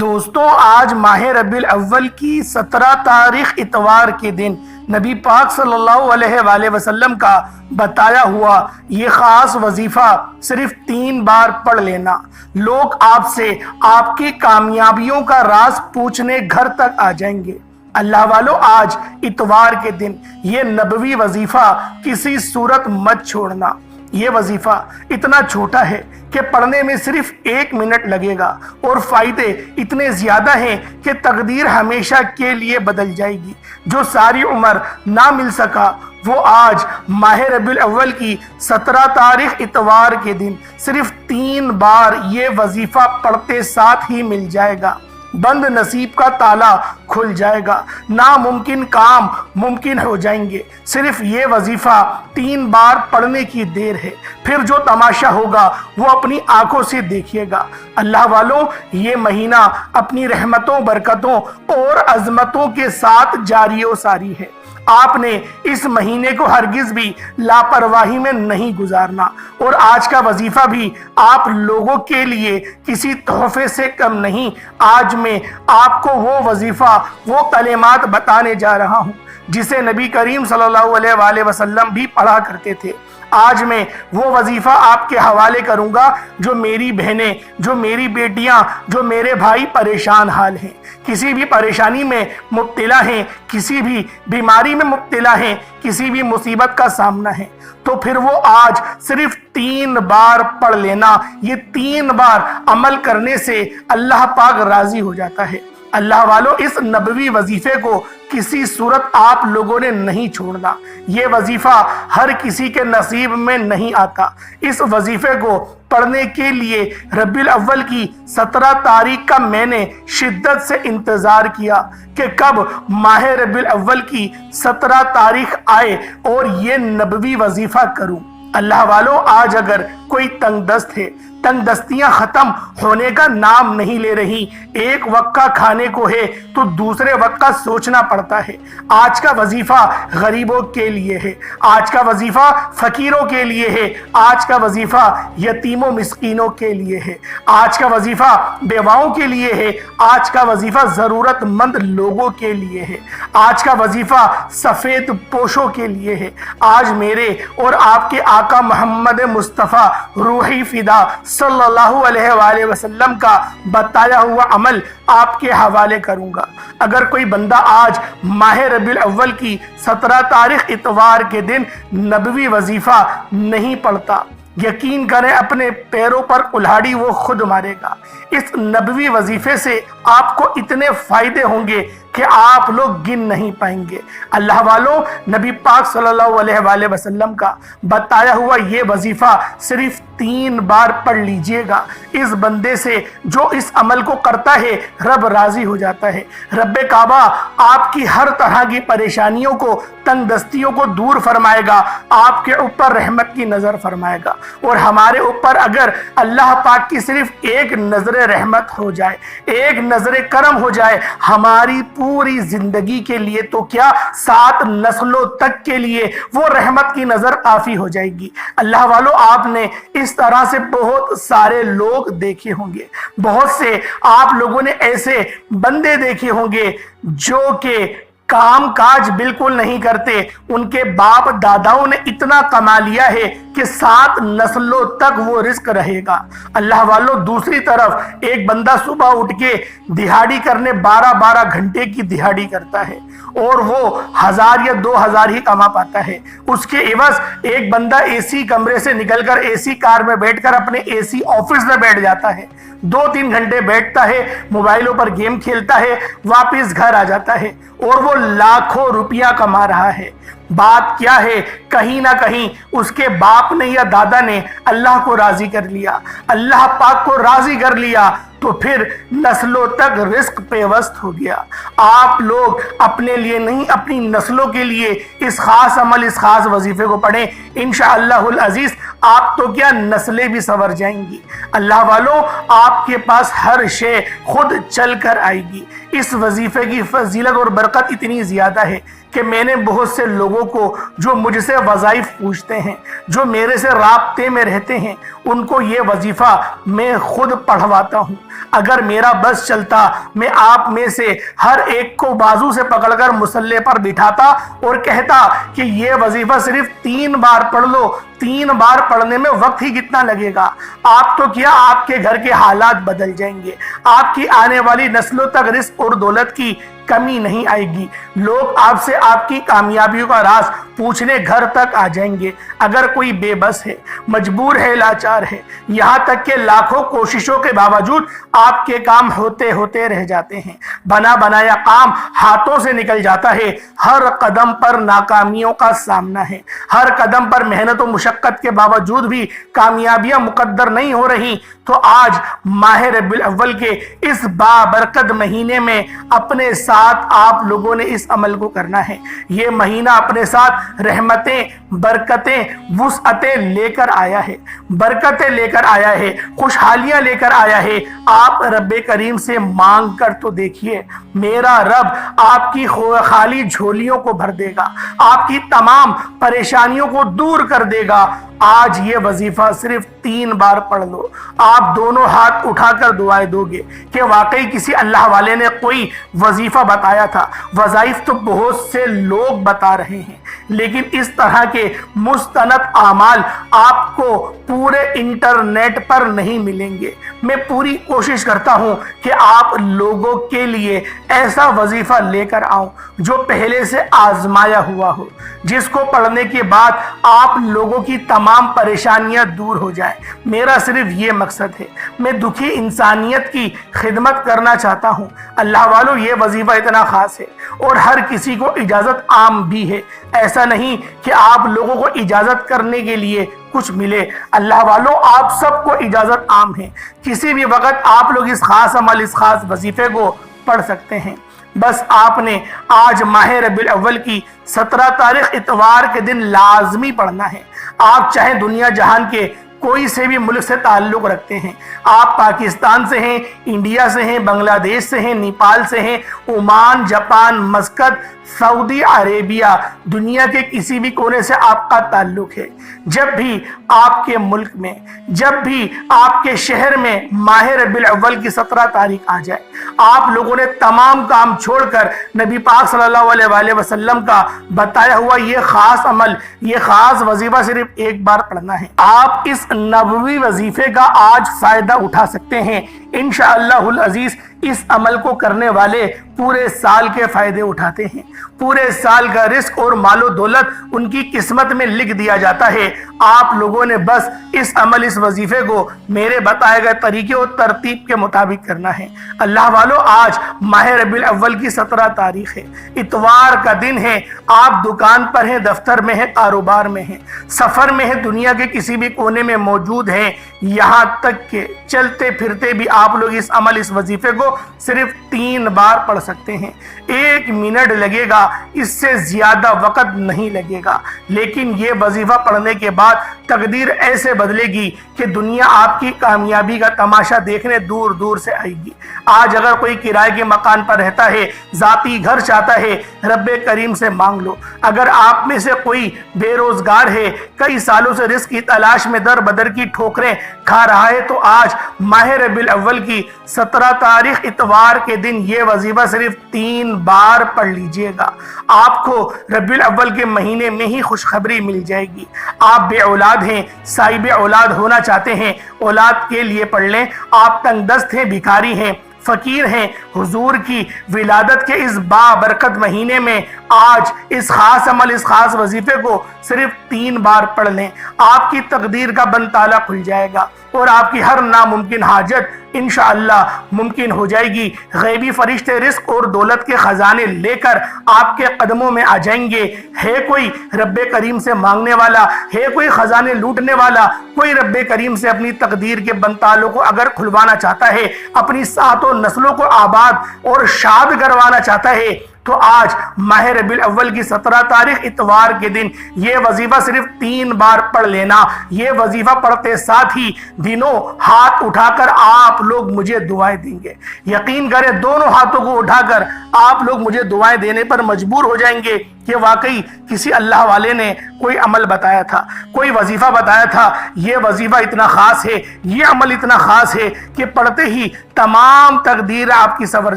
دوستوں، آج ماہ ربیع الاول کی 17 تاریخ اتوار کے دن نبی پاک صلی اللہ علیہ وآلہ وسلم کا بتایا ہوا یہ خاص وظیفہ صرف 3 بار پڑھ لینا، لوگ آپ سے آپ کی کامیابیوں کا راز پوچھنے گھر تک آ جائیں گے۔ اللہ والو، آج اتوار کے دن یہ نبوی وظیفہ کسی صورت مت چھوڑنا۔ یہ وظیفہ اتنا چھوٹا ہے کہ پڑھنے میں صرف 1 منٹ لگے گا اور فائدے اتنے زیادہ ہیں کہ تقدیر ہمیشہ کے لیے بدل جائے گی۔ جو ساری عمر نہ مل سکا وہ آج ماہ ربیع الاول کی 17 تاریخ اتوار کے دن صرف 3 بار یہ وظیفہ پڑھتے ساتھ ہی مل جائے گا۔ بند نصیب کا تالا کھل جائے گا، ناممکن کام ممکن ہو جائیں گے۔ صرف یہ وظیفہ 3 بار پڑھنے کی دیر ہے، پھر جو تماشا ہوگا وہ اپنی آنکھوں سے دیکھیے گا۔ اللہ والوں، یہ مہینہ اپنی رحمتوں، برکتوں اور عظمتوں کے ساتھ جاری و ساری ہے۔ آپ نے اس مہینے کو ہرگز بھی لاپرواہی میں نہیں گزارنا، اور آج کا وظیفہ بھی آپ لوگوں کے لیے کسی تحفے سے کم نہیں۔ آج میں آپ کو وہ وظیفہ، وہ کلمات بتانے جا رہا ہوں جسے نبی کریم صلی اللہ علیہ وآلہ وسلم بھی پڑھا کرتے تھے۔ آج میں وہ وظیفہ آپ کے حوالے کروں گا جو میری بہنیں، جو میری بیٹیاں، جو میرے بھائی پریشان حال ہیں، کسی بھی پریشانی میں مبتلا ہیں، کسی بھی بیماری میں مبتلا ہیں، کسی بھی مصیبت کا سامنا ہے، تو پھر وہ آج صرف 3 بار پڑھ لینا۔ یہ 3 بار عمل کرنے سے اللہ پاک راضی ہو جاتا ہے۔ اللہ والو، اس نبوی وظیفے کو کسی صورت آپ لوگوں نے نہیں چھوڑنا۔ یہ وظیفہ ہر کسی کے نصیب میں نہیں آتا۔ اس وظیفے کو پڑھنے کے لیے ربیع الاول کی 17 تاریخ کا میں نے شدت سے انتظار کیا کہ کب ماہ ربیع الاول کی 17 تاریخ آئے اور یہ نبوی وظیفہ کروں۔ اللہ والو، آج اگر کوئی تنگ دست ہے، تنگ دستیاں ختم ہونے کا نام نہیں لے رہی، ایک وقت کا کھانے کو ہے تو دوسرے وقت کا سوچنا پڑتا ہے۔ آج کا وظیفہ غریبوں کے لیے ہے، آج کا وظیفہ فقیروں کے لیے ہے، آج کا وظیفہ یتیموں مسکینوں کے لیے ہے، آج کا وظیفہ بیواؤں کے لیے ہے، آج کا وظیفہ ضرورت مند لوگوں کے لیے ہے، آج کا وظیفہ سفید پوشوں کے لیے ہے۔ آج میرے اور آپ کے آقا محمد مصطفیٰ روحی فدا صلی اللہ علیہ وآلہ وسلم کا بتایا ہوا عمل آپ کے حوالے کروں گا۔ اگر کوئی بندہ آج ماہ ربیع الاول کی 17 تاریخ اتوار کے دن نبوی وظیفہ نہیں پڑھتا، یقین کریں اپنے پیروں پر کلہاڑی وہ خود مارے گا۔ اس نبوی وظیفے سے آپ کو اتنے فائدے ہوں گے کہ آپ لوگ گن نہیں پائیں گے۔ اللہ والوں، نبی پاک صلی اللہ علیہ وآلہ وسلم کا بتایا ہوا یہ وظیفہ صرف 3 بار پڑھ لیجئے گا۔ اس بندے سے جو اس عمل کو کرتا ہے رب راضی ہو جاتا ہے۔ رب کعبہ آپ کی ہر طرح کی پریشانیوں کو، تنگ دستیوں کو دور فرمائے گا، آپ کے اوپر رحمت کی نظر فرمائے گا۔ اور ہمارے اوپر اگر اللہ پاک کی صرف ایک نظر رحمت ہو جائے، ایک نظر کرم ہو جائے، ہماری پوری زندگی کے لیے تو کیا 7 نسلوں تک کے لیے وہ رحمت کی نظر کافی ہو جائے گی۔ اللہ والو، آپ نے اس طرح سے بہت سارے لوگ دیکھے ہوں گے، بہت سے آپ لوگوں نے ایسے بندے دیکھے ہوں گے جو کہ کام کاج بالکل نہیں کرتے، ان کے باپ داداؤں نے اتنا کما لیا ہے کہ 7 نسلوں تک وہ رزق رہے گا۔ اللہ والو، دوسری طرف ایک بندہ صبح اٹھ کے دہاڑی کرنے 12 گھنٹے کی دہاڑی کرتا ہے اور وہ 1000 یا 2000 ہی کما پاتا ہے۔ اس کے عوض ایک بندہ اے سی کمرے سے نکل کر اے سی کار میں بیٹھ کر اپنے اے سی آفس میں بیٹھ جاتا ہے، 2-3 گھنٹے بیٹھتا ہے، موبائلوں پر گیم کھیلتا ہے، واپس گھر آ جاتا ہے اور وہ لاکھوں روپیہ کما رہا ہے۔ بات کیا ہے؟ کہیں نہ کہیں اس کے باپ نے یا دادا نے اللہ کو راضی کر لیا، اللہ پاک کو راضی کر لیا، تو پھر نسلوں تک رزق پیوست ہو گیا۔ آپ لوگ اپنے لیے نہیں، اپنی نسلوں کے لیے اس خاص عمل، اس خاص وظیفے کو پڑھیں، انشاءاللہ العزیز آپ تو کیا نسلیں بھی سنور جائیں گی۔ اللہ والوں، آپ کے پاس ہر شے خود چل کر آئے گی۔ اس وظیفے کی فضیلت اور برکت اتنی زیادہ ہے کہ میں نے بہت سے لوگوں کو جو مجھ سے وظائف پوچھتے ہیں، جو میرے سے رابطے میں رہتے ہیں، ان کو یہ وظیفہ میں خود پڑھواتا ہوں۔ اگر میرا بس چلتا میں آپ میں سے ہر ایک کو بازو سے پکڑ کر مصلی پر بٹھاتا اور کہتا کہ یہ وظیفہ صرف 3 بار پڑھ لو۔ 3 بار پڑھنے میں وقت ہی کتنا لگے گا؟ آپ تو کیا آپ کے گھر کے حالات بدل جائیں گے، آپ کی آنے والی نسلوں تک رزق اور دولت کی کمی نہیں آئے گی۔ لوگ آپ سے آپ کی کامیابیوں کا راز پوچھنے گھر تک آ جائیں گے۔ اگر کوئی بے بس ہے، مجبور ہے، لاچار ہے، یہاں تک کہ لاکھوں کوششوں کے باوجود آپ کے کام ہوتے ہوتے رہ جاتے ہیں، بنا بنایا کام ہاتھوں سے نکل جاتا ہے، ہر قدم پر ناکامیوں کا سامنا ہے، ہر قدم پر محنت و مشقت کے باوجود بھی کامیابیاں مقدر نہیں ہو رہی، تو آج ماہ ربیع الاول کے اس بابرکت مہینے میں اپنے ساتھ آپ لوگوں نے اس عمل کو کرنا ہے۔ یہ مہینہ اپنے ساتھ رحمتیں، برکتیں، وسعتیں لے کر آیا ہے، برکتیں لے کر آیا ہے، خوشحالیاں لے کر آیا ہے۔ آپ رب کریم سے مانگ کر تو دیکھیے، میرا رب آپ کی خالی جھولیوں کو بھر دے گا، آپ کی تمام پریشانیوں کو دور کر دے گا۔ آج یہ وظیفہ صرف 3 بار پڑھ لو، آپ دونوں ہاتھ اٹھا کر دعائیں دو گے کہ واقعی کسی اللہ والے نے کوئی وظیفہ بتایا تھا۔ وظائف تو بہت سے لوگ بتا رہے ہیں، لیکن اس طرح کے مستند اعمال آپ کو پورے انٹرنیٹ پر نہیں ملیں گے۔ میں پوری کوشش کرتا ہوں کہ آپ لوگوں کے لیے ایسا وظیفہ لے کر آؤں جو پہلے سے آزمایا ہوا ہو، جس کو پڑھنے کے بعد آپ لوگوں کی تمام پریشانیاں دور ہو جائیں۔ میرا صرف یہ مقصد ہے، میں دکھی انسانیت کی خدمت کرنا چاہتا ہوں۔ اللہ والوں، یہ وظیفہ اتنا خاص ہے اور ہر کسی کو اجازت عام بھی ہے۔ ایسا نہیں کہ آپ لوگوں کو اجازت کرنے کے لیے کچھ ملے۔ اللہ والوں، آپ سب کو اجازت عام ہے، کسی بھی وقت آپ لوگ اس خاص عمل، اس خاص وظیفے کو پڑھ سکتے ہیں۔ بس آپ نے آج ماہ ربیع الاول کی 17 تاریخ اتوار کے دن لازمی پڑھنا ہے۔ آپ چاہے دنیا جہان کے کوئی سے بھی ملک سے تعلق رکھتے ہیں، آپ پاکستان سے ہیں، انڈیا سے ہیں، بنگلہ دیش سے ہیں، نیپال سے ہیں، عمان، جاپان، مسقط، سعودی عربیہ، دنیا کے کسی بھی کونے سے آپ کا تعلق ہے، جب بھی آپ کے ملک میں، جب بھی آپ کے شہر میں ماہ ربیع الاول کی 17 تاریخ آ جائے، آپ لوگوں نے تمام کام چھوڑ کر نبی پاک صلی اللہ علیہ وآلہ وسلم کا بتایا ہوا یہ خاص عمل، یہ خاص وظیفہ صرف ایک بار پڑھنا ہے۔ آپ اس نبوی وظیفے کا آج فائدہ اٹھا سکتے ہیں۔ انشاءاللہ العزیز اس عمل کو کرنے والے پورے سال کے فائدے اٹھاتے ہیں، پورے سال کا رزق اور مال و دولت ان کی قسمت میں لکھ دیا جاتا ہے۔ آپ لوگوں نے بس اس عمل، اس وظیفے کو میرے بتائے گئے طریقے اور ترتیب کے مطابق کرنا ہے۔ اللہ والو، آج ماہ ربیع الاول کی 17 تاریخ ہے، اتوار کا دن ہے۔ آپ دکان پر ہیں، دفتر میں ہیں، کاروبار میں ہیں، سفر میں ہیں، دنیا کے کسی بھی کونے میں موجود ہیں، یہاں تک کہ چلتے پھرتے بھی آپ لوگ اس عمل، اس وظیفے کو صرف 3 بار پڑھ سکتے ہیں۔ 1 منٹ لگے گا، اس سے زیادہ وقت نہیں لگے گا، لیکن یہ وظیفہ پڑھنے کے بعد تقدیر ایسے بدلے گی کہ دنیا آپ کی کامیابی کا تماشا دیکھنے دور دور سے آئے گی۔ آج اگر کوئی کرائے کے مکان پر رہتا ہے، ذاتی گھر چاہتا ہے، رب کریم سے مانگ لو۔ اگر آپ میں سے کوئی بے روزگار ہے، کئی سالوں سے رزق کی تلاش میں در بدر کی ٹھوکریں کھا رہا ہے، تو آج ماہ ربیع الاول کی 17 تاریخ اتوار کے دن یہ وظیفہ صرف 3 بار پڑھ لیجئے گا۔ آپ کو ربیع الاول کے مہینے میں ہی خوشخبری مل جائے گی۔ آپ بے اولاد ہیں، صاحب اولاد ہونا چاہتے ہیں، اولاد کے لیے پڑھ لیں۔ آپ تنگ دست ہیں، بھکاری ہیں، فقیر ہیں، حضور کی ولادت کے اس بابرکت مہینے میں آج اس خاص عمل، اس خاص وظیفے کو صرف 3 بار پڑھ لیں۔ آپ کی تقدیر کا بند تالا کھل جائے گا اور آپ کی ہر ناممکن حاجت انشاءاللہ ممکن ہو جائے گی۔ غیبی فرشتے رزق اور دولت کے خزانے لے کر آپ کے قدموں میں آ جائیں گے۔ ہے کوئی رب کریم سے مانگنے والا، ہے کوئی خزانے لوٹنے والا، کوئی رب کریم سے اپنی تقدیر کے بنتالوں کو اگر کھلوانا چاہتا ہے، اپنی ساتوں نسلوں کو آباد اور شاد کروانا چاہتا ہے، تو آج ماہ ربیع الاول کی 17 تاریخ اتوار کے دن یہ وظیفہ صرف 3 بار پڑھ لینا۔ یہ وظیفہ پڑھتے ساتھ ہی دنوں ہاتھ اٹھا کر آپ لوگ مجھے دعائیں دیں گے۔ یقین کریں، دونوں ہاتھوں کو اٹھا کر آپ لوگ مجھے دعائیں دینے پر مجبور ہو جائیں گے کہ واقعی کسی اللہ والے نے کوئی عمل بتایا تھا، کوئی وظیفہ بتایا تھا، یہ وظیفہ اتنا خاص ہے، یہ عمل اتنا خاص ہے کہ پڑھتے ہی تمام تقدیر آپ کی سنور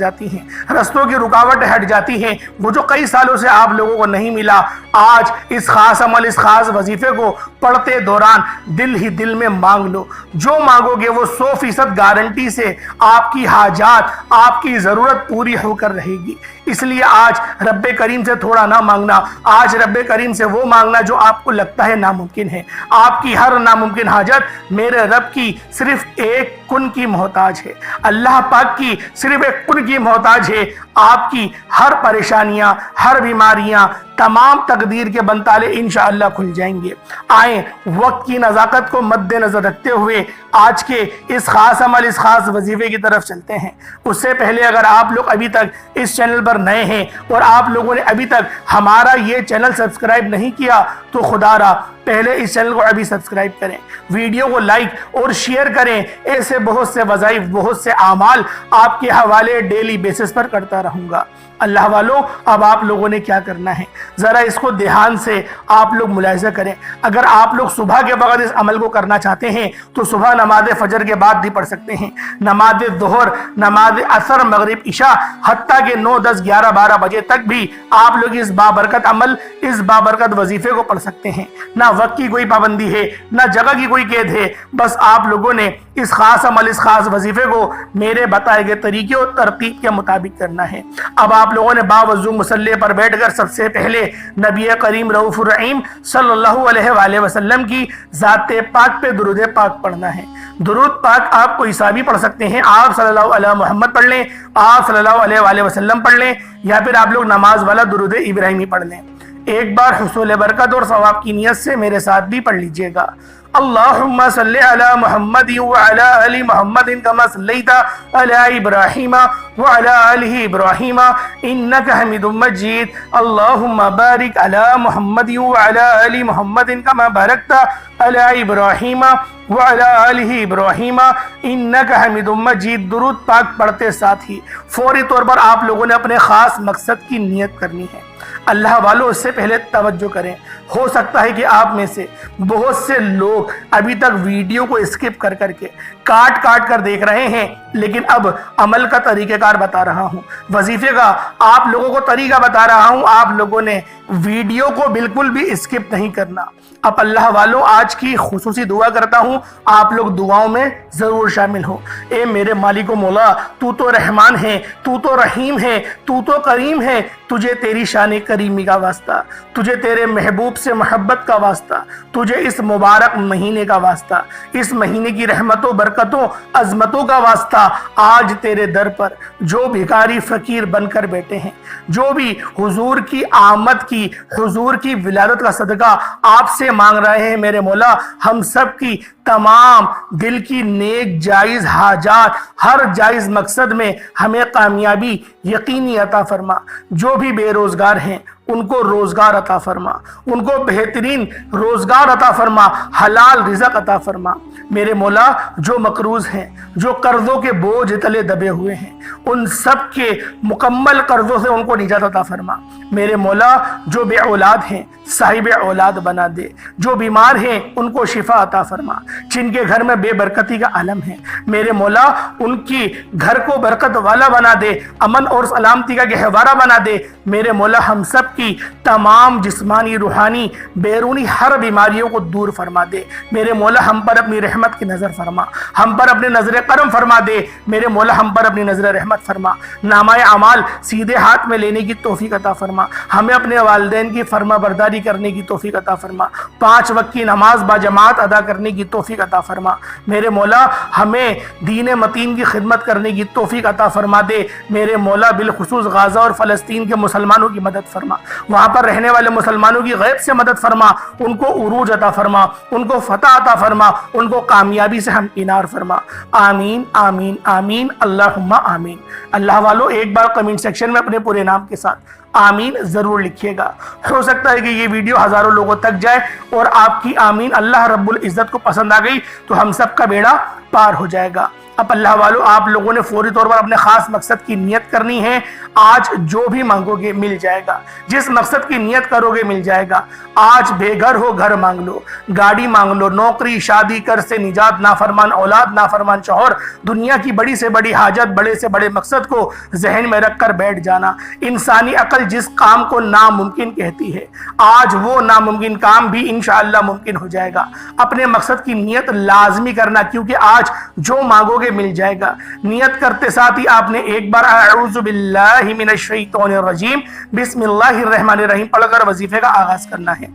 جاتی ہیں، رستوں کی رکاوٹیں ہٹ جاتی ہیں، وہ جو کئی سالوں سے آپ لوگوں کو نہیں ملا، آج اس خاص عمل، اس خاص وظیفے کو پڑھتے دوران دل ہی دل میں مانگ لو، جو مانگو گے وہ 100% گارنٹی سے آپ کی حاجات، آپ کی ضرورت پوری ہو کر رہے گی۔ اس لیے آج رب کریم سے تھوڑا نہ مانگنا، آج رب کریم سے وہ مانگنا جو آپ کو لگتا ہے ناممکن ہے۔ آپ کی ہر ناممکن حاجت میرے رب کی صرف ایک کن کی محتاج ہے، اللہ پاک کی صرف ایک کن کی محتاج ہے۔ آپ کی ہر پریشانیاں، ہر بیماریاں، تمام تقدیر کے بنتالے انشاءاللہ کھل جائیں گے۔ آئیں وقت کی نزاکت کو مد نظر رکھتے ہوئے آج کے اس خاص عمل، اس خاص وظیفے کی طرف چلتے ہیں۔ اس سے پہلے اگر آپ لوگ ابھی تک اس چینل پر نئے ہیں اور آپ لوگوں نے ابھی تک ہمارا یہ چینل سبسکرائب نہیں کیا تو خدا را پہلے اس چینل کو ابھی سبسکرائب کریں، ویڈیو کو لائک اور شیئر کریں۔ ایسے بہت سے وظائف، بہت سے اعمال آپ کے حوالے ڈیلی بیسس پر کرتا رہوں گا۔ اللہ والوں، اب آپ لوگوں نے کیا کرنا ہے ذرا اس کو دھیان سے آپ لوگ ملاحظہ کریں۔ اگر آپ لوگ صبح کے وقت اس عمل کو کرنا چاہتے ہیں تو صبح نماز فجر کے بعد بھی پڑھ سکتے ہیں، نماز ظہر، نماز عصر، مغرب، عشاء، حتیٰ کہ 9، 10، 11، 12 بجے تک بھی آپ لوگ اس بابرکت عمل، اس بابرکت وظیفے کو پڑھ سکتے ہیں۔ نہ وقت کی کوئی پابندی ہے، نہ جگہ کی کوئی قید ہے، بس آپ لوگوں نے اس خاص عمل، اس خاص وظیفے کو میرے بتائے گئے طریقے اور ترتیب کے مطابق کرنا ہے۔ اب آپ لوگوں نے باوضو مصلی پر بیٹھ کر سب سے پہلے نبی کریم رؤوف الرحیم صلی اللہ علیہ وآلہ وسلم کی ذات پاک پہ درود پاک پڑھنا ہے۔ درود پاک آپ کو عیسیٰ بھی پڑھ سکتے ہیں، آپ صلی اللہ علیہ محمد پڑھ لیں، آپ صلی اللہ علیہ وآلہ وسلم پڑھ لیں، یا پھر آپ لوگ نماز والا درود ابراہیمی پڑھ لیں۔ ایک بار حصول برکت اور ثواب کی نیت سے میرے ساتھ بھی پڑھ لیجئے گا۔ اللہم صلی علی محمد وعلی آل محمد کما صلیت علی ابراہیم وعلی آل ابراہیم انک حمید مجید۔ اللہم بارک علی محمد وعلی آل محمد کما بارکت علی ابراہیم وعلی آل ابراہیم انک حمید مجید۔ درود پاک پڑھتے ساتھ ہی فوری طور پر آپ لوگوں نے اپنے خاص مقصد کی نیت کرنی ہے۔ اللہ والوں، اس سے پہلے توجہ کریں، ہو سکتا ہے کہ آپ میں سے بہت سے لوگ ابھی تک ویڈیو کو اسکپ کر کے کاٹ کر دیکھ رہے ہیں، لیکن اب عمل کا طریقہ کار بتا رہا ہوں، وظیفے کا آپ لوگوں کو طریقہ بتا رہا ہوں، آپ لوگوں نے ویڈیو کو بالکل بھی اسکپ نہیں کرنا۔ اب اللہ والوں، آج کی خصوصی دعا کرتا ہوں، آپ لوگ دعاؤں میں ضرور شامل ہو۔ اے میرے مالک و مولا، تو تو رحمان ہے، تو تو رحیم ہے، تو تو کریم ہے، تجھے تیری شان کریمی کا واسطہ، تجھے تیرے محبوب سے محبت کا واسطہ، تجھے اس مبارک مہینے کا واسطہ، اس مہینے کی رحمتوں، برکتوں، عظمتوں کا واسطہ۔ آج تیرے در پر جو بھکاری فقیر بن کر بیٹھے ہیں، جو بھی حضور کی آمد کی، حضور کی ولادت کا صدقہ آپ سے مانگ رہے ہیں، میرے مولا ہم سب کی تمام دل کی نیک جائز حاجات، ہر جائز مقصد میں ہمیں کامیابی یقینی عطا فرما۔ جو بھی بے روزگار ہیں ان کو روزگار عطا فرما، ان کو بہترین روزگار عطا فرما، حلال رزق عطا فرما۔ میرے مولا جو مقروض ہیں، جو قرضوں کے بوجھ تلے دبے ہوئے ہیں، ان سب کے مکمل قرضوں سے ان کو نجات عطا فرما۔ میرے مولا جو بے اولاد ہیں صاحب اولاد بنا دے، جو بیمار ہیں ان کو شفا عطا فرما، جن کے گھر میں بے برکتی کا عالم ہے میرے مولا ان کی گھر کو برکت والا بنا دے، امن اور سلامتی کا گہوارہ بنا دے۔ میرے مولا ہم سب کی تمام جسمانی، روحانی، بیرونی ہر بیماریوں کو دور فرما دے۔ میرے مولا ہم پر اپنی رحمت کی نظر فرما، ہم پر اپنے نظر کرم فرما دے۔ میرے مولا ہم پر اپنی نظر رحمت فرما، نامہ اعمال سیدھے ہاتھ میں لینے کی توفیق عطا فرما، ہمیں اپنے والدین کی فرما برداری کرنے کی توفیق عطا فرما، 5 وقت کی نماز باجماعت ادا کرنے کی توفیق عطا فرما۔ میرے مولا ہمیں دین متین کی خدمت کرنے کی توفیق عطا فرما دے۔ میرے مولا بالخصوص غزہ اور فلسطین کے مسلمانوں کی مدد فرما، وہاں پر رہنے والے مسلمانوں کی غیب سے مدد فرما، ان کو عروج عطا فرما، ان کو فتح عطا فرما، ان کو کامیابی سے ہمکنار فرما۔ آمین آمین آمین اللہم آمین۔ اللہ والو ایک بار کمنٹ سیکشن میں اپنے پورے نام کے ساتھ آمین ضرور لکھیے گا۔ ہو سکتا ہے کہ یہ ویڈیو ہزاروں لوگوں تک جائے اور آپ کی آمین اللہ رب العزت کو پسند آ گئی تو ہم سب کا بیڑا پار ہو جائے گا۔ اب اللہ والوں آپ لوگوں نے فوری طور پر اپنے خاص مقصد کی نیت کرنی ہے. آج جو بھی مانگو گے مل جائے گا, جس مقصد کی نیت کرو گے مل جائے گا. آج بے گھر ہو گھر مانگ لو, گاڑی مانگ لو, نوکری, شادی, قرض سے نجات, نافرمان اولاد, نافرمان شوہر, دنیا کی بڑی سے بڑی حاجت, بڑے سے بڑے مقصد کو ذہن میں رکھ کر بیٹھ جانا. انسانی عقل جس کام کو ناممکن کہتی ہے, آج وہ ناممکن کام بھی انشاءاللہ ممکن ہو جائے گا. اپنے مقصد کی نیت لازمی کرنا, کیونکہ آج جو مانگو گے مل جائے گا. نیت کرتے ساتھ ہی آپ نے ایک بار اعوذ باللہ من الشیطان الرجیم بسم اللہ الرحمن الرحیم پڑھ کر وظیفے کا آغاز کرنا ہے.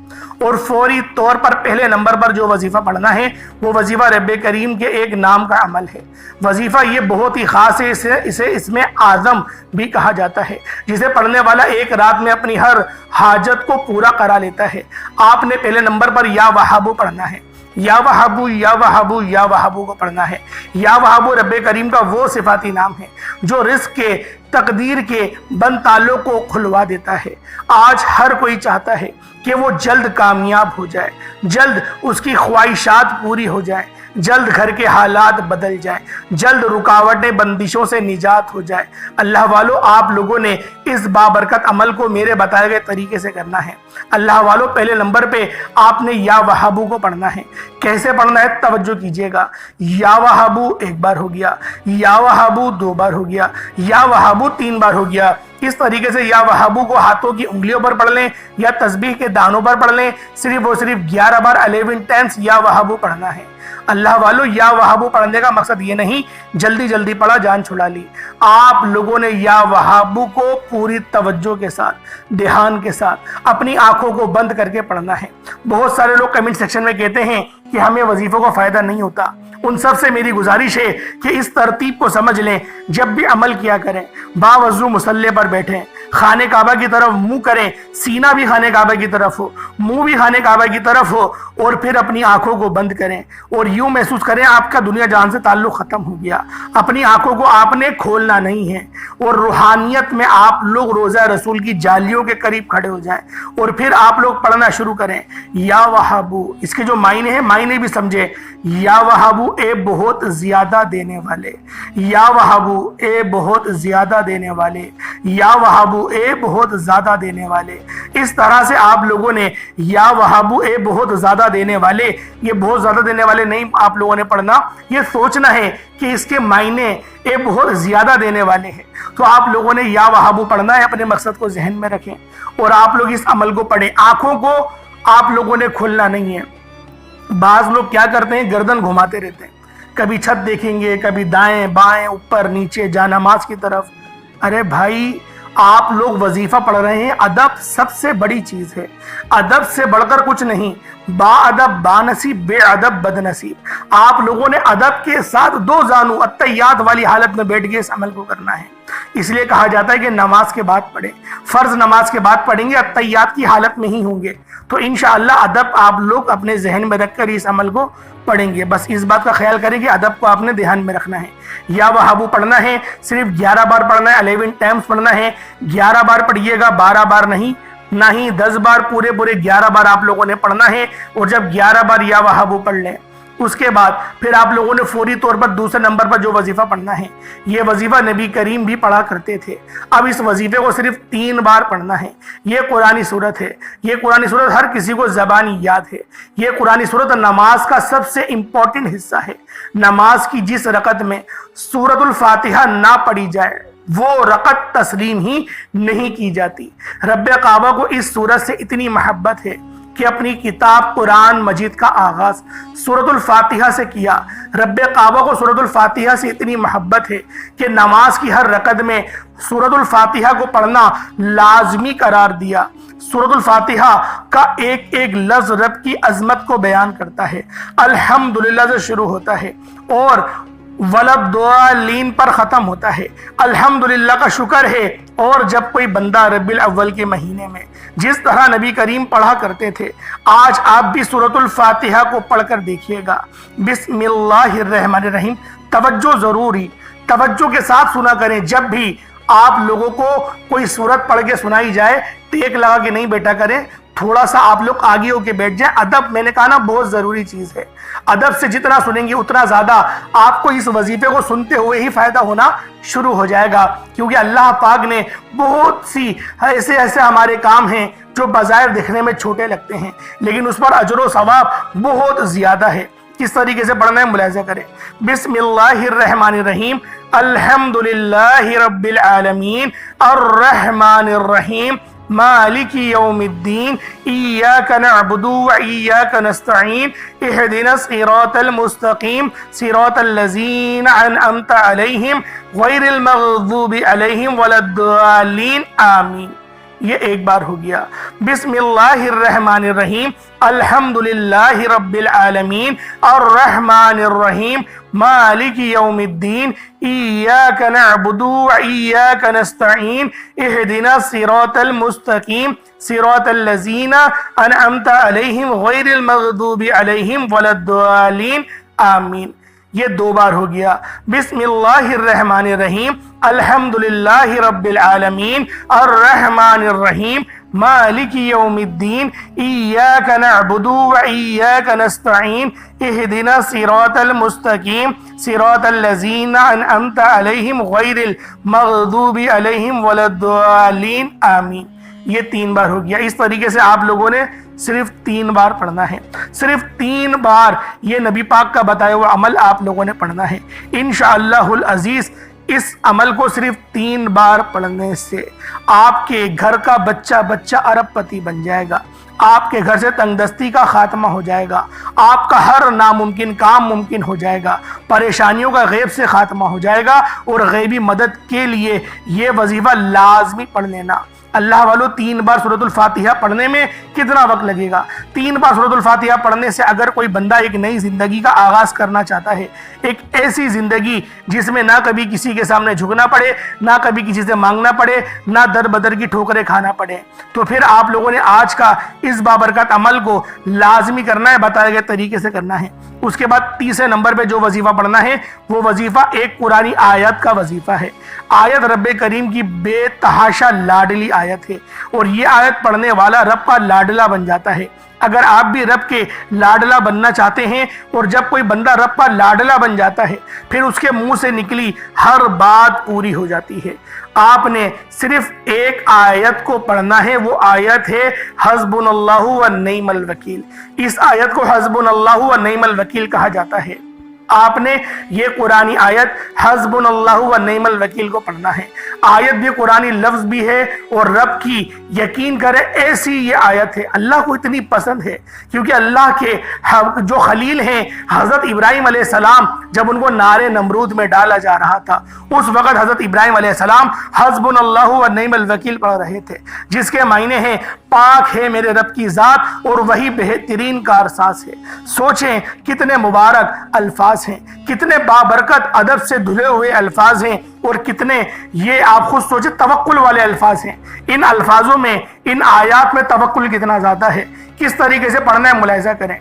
اور فوری طور پر پہلے نمبر پر جو وظیفہ پڑھنا ہے وہ وظیفہ رب کریم کے ایک نام کا عمل ہے. وظیفہ یہ بہت ہی خاص ہے, اسے اسم اعظم بھی کہا جاتا ہے, جسے پڑھنے والا ایک رات میں اپنی ہر حاجت کو پورا کرا لیتا ہے. آپ نے پہلے نمبر پر یا وہابو پڑھنا ہے. یا وہابو یا وہابو یا وہابو کو پڑھنا ہے. یا وہابو رب کریم کا وہ صفاتی نام ہے جو رزق کے, تقدیر کے بند تالوں کو کھلوا دیتا ہے. آج ہر کوئی چاہتا ہے کہ وہ جلد کامیاب ہو جائے, جلد اس کی خواہشات پوری ہو جائیں, جلد گھر کے حالات بدل جائیں, جلد رکاوٹیں بندشوں سے نجات ہو جائے. اللہ والو آپ لوگوں نے اس بابرکت عمل کو میرے بتائے گئے طریقے سے کرنا ہے. اللہ والو پہلے نمبر پہ آپ نے یا وہابو کو پڑھنا ہے. کیسے پڑھنا ہے توجہ کیجئے گا. یا وہابو ایک بار ہو گیا, یا وہابو دو بار ہو گیا, یا وہابو تین بار ہو گیا. اس طریقے سے یا وہابو کو ہاتھوں کی انگلیوں پر پڑھ لیں یا تسبیح کے دانوں پر پڑھ لیں. صرف اور صرف 11 بار 11 ٹائمز یا وہابو پڑھنا ہے. اللہ والو یا وہابو پڑھنے کا مقصد یہ نہیں جلدی جلدی پڑھا جان چھڑا لی. آپ لوگوں نے یا وہابو کو پوری توجہ کے ساتھ, دھیان کے ساتھ, اپنی آنکھوں کو بند کر کے پڑھنا ہے. بہت سارے لوگ کمنٹ سیکشن میں کہتے ہیں کہ ہمیں وظیفوں کا فائدہ نہیں ہوتا. ان سب سے میری گزارش ہے کہ اس ترتیب کو سمجھ لیں. جب بھی عمل کیا کریں باوضو مصلی پر بیٹھیں, خانہ کعبہ کی طرف منہ کریں, سینہ بھی خانہ کعبہ کی طرف ہو, منہ بھی خانہ کعبہ کی طرف ہو, اور پھر اپنی آنکھوں کو بند کریں اور یوں محسوس کریں آپ کا دنیا جہان سے تعلق ختم ہو گیا. اپنی آنکھوں کو آپ نے کھولنا نہیں ہے اور روحانیت میں آپ لوگ روزہ رسول کی جالیوں کے قریب کھڑے ہو جائیں اور پھر آپ لوگ پڑھنا شروع کریں یا وہابو. اس کے جو معنی ہیں معنی بھی سمجھے. یا وہابو اے بہت زیادہ دینے والے, یا وہابو اے بہت زیادہ دینے والے, یا وہابو اے بہت زیادہ دینے والے. اس طرح سے آپ لوگوں نے یا وہابو اے بہت زیادہ دینے والے, یہ بہت زیادہ دینے والے نہیں آپ لوگوں نے پڑھنا, یہ سوچنا ہے کہ اس کے معنی اے بہت زیادہ دینے والے ہیں. تو آپ لوگوں نے یا وہابو پڑھنا ہے, اپنے مقصد کو ذہن میں رکھیں اور آپ لوگ اس عمل کو پڑھیں. آنکھوں کو آپ لوگوں نے کھولنا نہیں ہے. بعض لوگ کیا کرتے ہیں گردن گھماتے رہتے ہیں, کبھی چھت دیکھیں گے, کبھی دائیں بائیں اوپر نیچے جا نماز کی طرف. ارے بھائی آپ لوگ وظیفہ پڑھ رہے ہیں, ادب سب سے بڑی چیز ہے, ادب سے بڑھ کر کچھ نہیں. با ادب با نصیب, بے ادب بد نصیب. آپ لوگوں نے ادب کے ساتھ دو زانو التحیات والی حالت میں بیٹھ کے اس عمل کو کرنا ہے. اس لیے کہا جاتا ہے کہ نماز کے بعد پڑھیں, فرض نماز کے بعد پڑھیں گے, التحیات کی حالت میں ہی ہوں گے. تو انشاءاللہ ادب آپ لوگ اپنے ذہن میں رکھ کر اس عمل کو پڑھیں گے. بس اس بات کا خیال کریں کہ ادب کو آپ نے دھیان میں رکھنا ہے. یا وہابو پڑھنا ہے, صرف 11 بار پڑھنا ہے, 11 ٹائمز پڑھنا ہے. 11 بار پڑھیے گا, 12 بار نہیں, نہ ہی 10 بار, پورے 11 بار آپ لوگوں نے پڑھنا ہے. اور جب 11 بار یا وہابو پڑھ لیں اس کے بعد پھر آپ لوگوں نے فوری طور پر دوسرے نمبر پر جو وظیفہ پڑھنا ہے, یہ وظیفہ نبی کریم بھی پڑھا کرتے تھے. اب اس وظیفے کو صرف 3 بار پڑھنا ہے. یہ قرآنی صورت ہے, یہ قرآنی صورت ہر کسی کو زبانی یاد ہے. یہ قرآنی صورت نماز کا سب سے امپورٹنٹ حصہ ہے. نماز کی جس رکعت میں سورۃ الفاتحہ نہ پڑھی جائے وہ رکعت تسلیم ہی نہیں کی جاتی. رب کعبہ کو اس سورت سے اتنی محبت ہے کہ اپنی کتاب قرآن مجید کا آغاز سورۃ الفاتحہ سے کیا. رب کعبہ کو سورۃ الفاتحہ سے اتنی محبت ہے کہ نماز کی ہر رکعت میں سورۃ الفاتحہ کو پڑھنا لازمی قرار دیا. سورۃ الفاتحہ کا ایک ایک لفظ رب کی عظمت کو بیان کرتا ہے. الحمدللہ سے شروع ہوتا ہے اور ولدالین پر ختم ہوتا ہے. الحمدللہ کا شکر ہے. اور جب کوئی بندہ ربیع الاول کے مہینے میں جس طرح نبی کریم پڑھا کرتے تھے, آج آپ بھی سورۃ الفاتحہ کو پڑھ کر دیکھیے گا. بسم اللہ الرحمن الرحیم. توجہ ضروری, توجہ کے ساتھ سنا کریں. جب بھی آپ لوگوں کو کوئی سورت پڑھ کے سنائی جائے ٹیک لگا کے نہیں بیٹھا کریں, تھوڑا سا آپ لوگ آگے ہو کے بیٹھ جائیں. ادب میں نے کہا نا بہت ضروری چیز ہے. ادب سے جتنا سنیں گے اتنا زیادہ آپ کو اس وظیفے کو سنتے ہوئے ہی فائدہ ہونا شروع ہو جائے گا. کیونکہ اللہ پاک نے بہت سی ایسے ہمارے کام ہیں جو بظاہر دیکھنے میں چھوٹے لگتے ہیں لیکن اس پر اجر و ثواب بہت زیادہ ہے. کس طریقے سے پڑھنا ہے ملاحظہ کریں. بسم اللہ الرحمن الرحیم الحمدللہ رب العالمین الرحمن الرحیم مالک یوم الدین ایاک نعبد و ایاک نستعین اہدنا الصراط المستقیم صراط الذین انعمت علیہم غیر المغضوب علیہم ولا الضالین آمین. یہ ایک بار ہو گیا. بسم اللہ الرحمن الرحیم الحمدللہ رب العالمین الرحمن الرحیم مالک یوم الدین ایاک نعبد و ایاک نستعین اہدنا الصراط المستقیم صراط الذین انعمت علیہم غیر المغضوب علیہم ولا الضالین آمین. یہ دو بار ہو گیا. بسم اللہ الرحمن الرحیم الحمدللہ رب العالمین الرحمن الرحیم مالک یوم الدین ایاک نعبد و ایاک نستعین اہدنا الصراط المستقیم صراط الذین انعمت علیہم غیر المغضوب علیہم ولا الضالین آمین. یہ 3 بار ہو گیا. اس طریقے سے آپ لوگوں نے صرف 3 بار پڑھنا ہے. صرف 3 بار یہ نبی پاک کا بتایا ہوا عمل آپ لوگوں نے پڑھنا ہے. انشاءاللہ العزیز اس عمل کو صرف 3 بار پڑھنے سے آپ کے گھر کا بچہ ارب پتی بن جائے گا. آپ کے گھر سے تنگ دستی کا خاتمہ ہو جائے گا. آپ کا ہر ناممکن کام ممکن ہو جائے گا. پریشانیوں کا غیب سے خاتمہ ہو جائے گا. اور غیبی مدد کے لیے یہ وظیفہ لازمی پڑھ لینا. اللہ والو 3 بار سورۃ الفاتحہ پڑھنے میں کتنا وقت لگے گا؟ 3 بار سورۃ الفاتحہ پڑھنے سے اگر کوئی بندہ ایک نئی زندگی کا آغاز کرنا چاہتا ہے، ایک ایسی زندگی جس میں نہ کبھی کسی کے سامنے جھکنا پڑے، نہ کبھی کسی سے مانگنا پڑے، نہ در بدر کی ٹھوکریں کھانا پڑے، تو پھر آپ لوگوں نے آج کا اس بابرکت عمل کو لازمی کرنا ہے، بتائے گئے طریقے سے کرنا ہے. اس کے بعد تیسرے نمبر پہ جو وظیفہ پڑھنا ہے وہ وظیفہ ایک قرآنی آیت کا وظیفہ ہے. آیت رب کریم کی بے تحاشا لاڈلی آیت ہے اور یہ آیت پڑھنے والا رب کا لاڈلا بن جاتا ہے. اگر آپ بھی رب کے لاڈلا بننا چاہتے ہیں، اور جب کوئی بندہ رب کا لاڈلا بن جاتا ہے پھر اس کے منہ سے نکلی ہر بات پوری ہو جاتی ہے. آپ نے صرف ایک آیت کو پڑھنا ہے، وہ آیت ہے حسبنا اللہ و نعم الوکیل. اس آیت کو حسبنا اللہ و نعم الوکیل کہا جاتا ہے. آپ نے یہ قرآنی آیت حسبنا اللہ و نعم الوکیل کو پڑھنا ہے. آیت بھی قرآنی لفظ بھی ہے اور رب کی یقین کرے ایسی یہ آیت ہے. اللہ کو اتنی پسند ہے کیونکہ اللہ کے جو خلیل ہیں حضرت ابراہیم علیہ السلام، جب ان کو نار نمرود میں ڈالا جا رہا تھا اس وقت حضرت ابراہیم علیہ السلام حسبنا اللہ و نعم الوکیل پڑھ رہے تھے، جس کے معنی ہیں پاک ہے میرے رب کی ذات اور وہی بہترین کارساز ہے. سوچیں کتنے مبارک الفاظ ہیں، کتنے بابرکت ادب سے دھلے ہوئے الفاظ ہیں، اور کتنے یہ آپ خود سوچیں توکل والے الفاظ ہیں. ان الفاظوں میں، ان آیات میں توکل کتنا زیادہ ہے. کس طریقے سے پڑھنا ہے ملاحظہ کریں.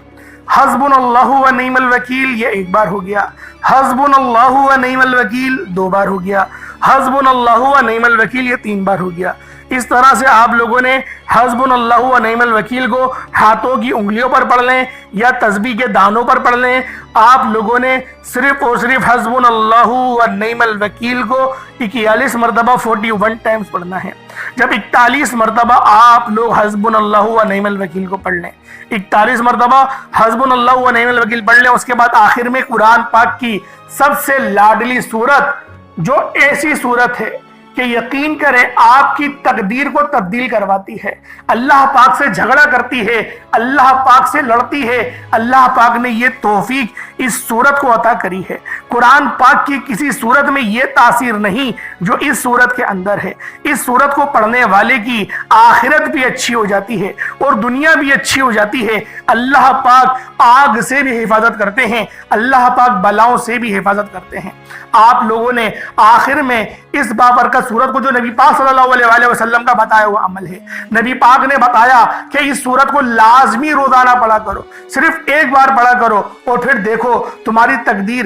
حسبنا اللہ و نعم الوکیل یہ ایک بار ہو گیا. حسبنا اللہ و نعم الوکیل 2 بار ہو گیا. حسبنا اللہ و نعم الوکیل یہ 3 بار ہو گیا. اس طرح سے آپ لوگوں نے حسبنا اللہ و نعم الوکیل کو ہاتھوں کی انگلیوں پر پڑھ لیں یا تسبیح کے دانوں پر پڑھ لیں. آپ لوگوں نے صرف اور صرف حسبنا اللہ و نعم الوکیل کو 41 مرتبہ 41 ٹائمز پڑھنا ہے. جب 41 مرتبہ آپ لوگ حسبنا اللہ و نعم الوکیل کو پڑھ لیں، 41 مرتبہ حسبنا اللہ و نعم الوکیل پڑھ لیں، اس کے بعد آخر میں قرآن پاک کی سب سے لاڈلی سورت، جو ایسی سورت ہے کہ یقین کریں آپ کی تقدیر کو تبدیل کرواتی ہے، اللہ پاک سے جھگڑا کرتی ہے، اللہ پاک سے لڑتی ہے. اللہ پاک نے یہ توفیق اس سورت کو عطا کری ہے. قرآن پاک کی کسی سورت میں یہ تاثیر نہیں جو اس سورت کے اندر ہے. اس سورت کو پڑھنے والے کی آخرت بھی اچھی ہو جاتی ہے اور دنیا بھی اچھی ہو جاتی ہے. اللہ پاک آگ سے بھی حفاظت کرتے ہیں، اللہ پاک بلاؤں سے بھی حفاظت کرتے ہیں. آپ لوگوں نے آخر میں اس بابرکت سورت کو، جو نبی پاک صلی اللہ علیہ وآلہ وسلم کا بتایا ہوا عمل ہے، نبی پاک نے بتایا کہ اس سورت کو لازمی روزانہ پڑھا کرو، صرف ایک بار پڑھا کرو، اور پھر دیکھو تمہاری تقدیر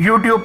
YouTube